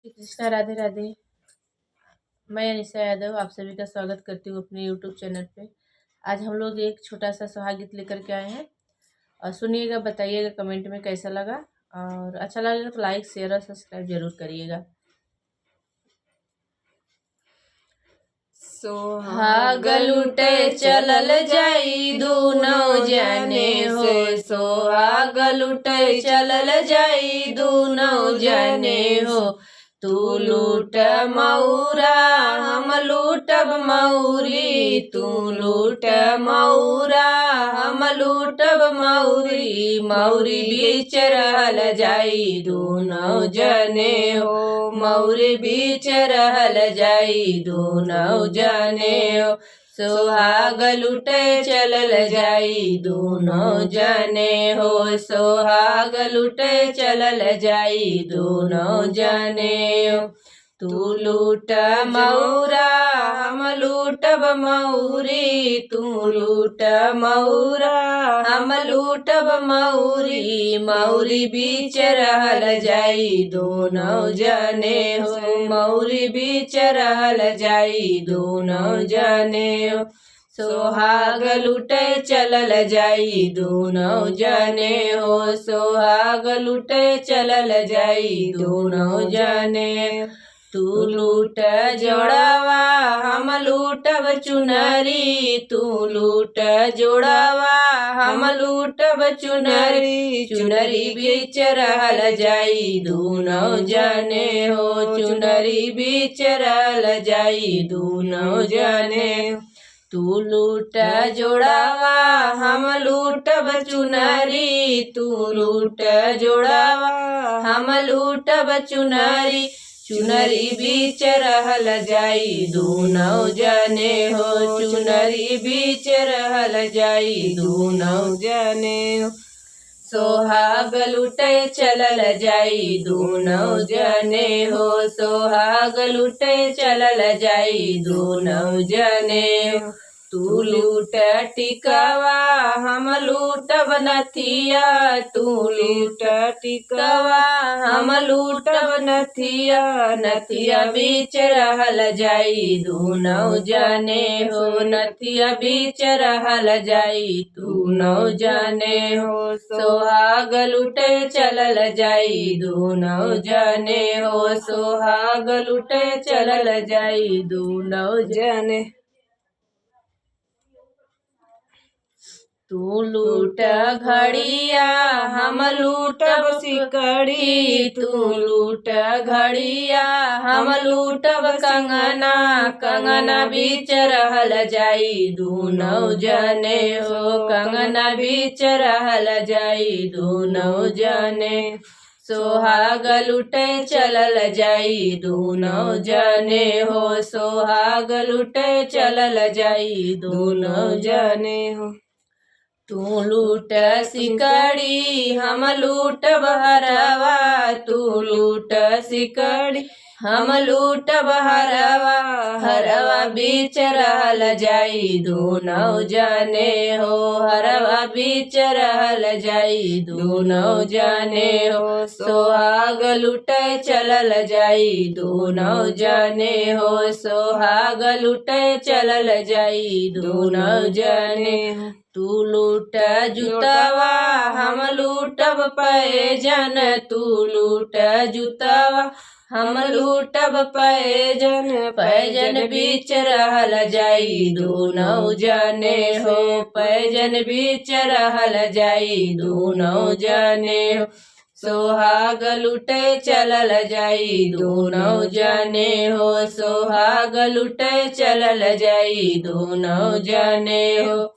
श्री कृष्णा, राधे राधे। मैं अनिशा यादव आप सभी का स्वागत करती हूँ अपने यूट्यूब चैनल पे। आज हम लोग एक छोटा सा सुहाग गीत लेकर के आए हैं और सुनिएगा, बताइएगा कमेंट में कैसा लगा, और अच्छा लगेगा तो लाइक शेयर और सब्सक्राइब जरूर करिएगा। सोहाग लुटे चलल जाई दूनो जने हो, सोहाग लुटे चलल जाई दूनो जने हो। तू लूट मऊरा हम लूटब मऊरी, तू लूट मऊरा हम लूटब मऊरी। मऊरी बीच रहल जाई दूनो जने हो, मऊरी बीच रहल जाई दूनो जने हो। सोहाग लुटे चलल जाई दूनो जने हो, सोहाग लुटे चलल जाई दूनो जने हो। तू लूट मऊरा हम लूटब मऊरी, तू लूट मऊरा हम लूटब मऊरी। मऊरी बीच रहल जाई दोनों जने हो, मऊरी बीच रहल जाई दोनों जने हो। सोहाग लुटे चलल जाई दोनों जने हो, सोहाग लुटे चलल जाई दोनों जने। तू लूट जोड़ावा हम लूटब चुनरी, तू लूट जोड़ावा हम लूटब चुनरी। चुनरी बीच रहल जाई दोनों जने हो, चुनरी बीच रहल जाई दोनों जने। तू लूट जोड़ावा हम लूटब चुनरी, तू लूट जोड़ावा हम लूटब चुनरी। चुनरी बीच रहल जाई दोनों जने हो, चुनरी बीच रहल जाई दोनों जने हो। सोहाग लुटे चलल जाई दोनों जने हो, सोहाग लुटे चलल जाई दोनों जने हो। तू लूट टिकवा हम लूटब नथिया, तू लूट टिकवा हम लूटब नथिया। नथिया बीच रहल जाई दोनों जने हो, नथिया बीच रहल जाई दोनों जने हो। सोहाग लुटे चलल जाई दोनों जने हो, सोहाग लुटे चलल जाई दोनों जने। तू लूट घड़िया हम लूटब सिकड़ी, तू लूट घड़िया हम लूटब कंगना। कंगना बीच रहल जाई दोनों जने हो, कंगना बीच रहल जाई दोनों जने। सोहाग लुटे चलल जाई दोनों जने हो, सोहाग लुटे चलल जाई दोनों जने हो। तू लूट सिकड़ी हम लूटब हरवा, तू लूट सिकड़ी हम लूटब हरवा। हरवा बीच रहल जाई दोनों जने हो, हरवा बीच रहल जाई दोनों जने हो। सोहाग लुटे चलल जाई दोनों जने हो, सोहाग लुटे चलल जाई दोनों जने हो। तू लूट जुतवा हम लूटब पैजन, तू लूट जुतवा हम लूटब पैजन। पैजन बीच रहल जाई दोनों जने हो, पैजन बीच रहल जाई दोनों जने हो। सोहाग लुटे चलल जाई दोनों जने हो, सोहाग लुटे चलल जाई दोनों जने हो।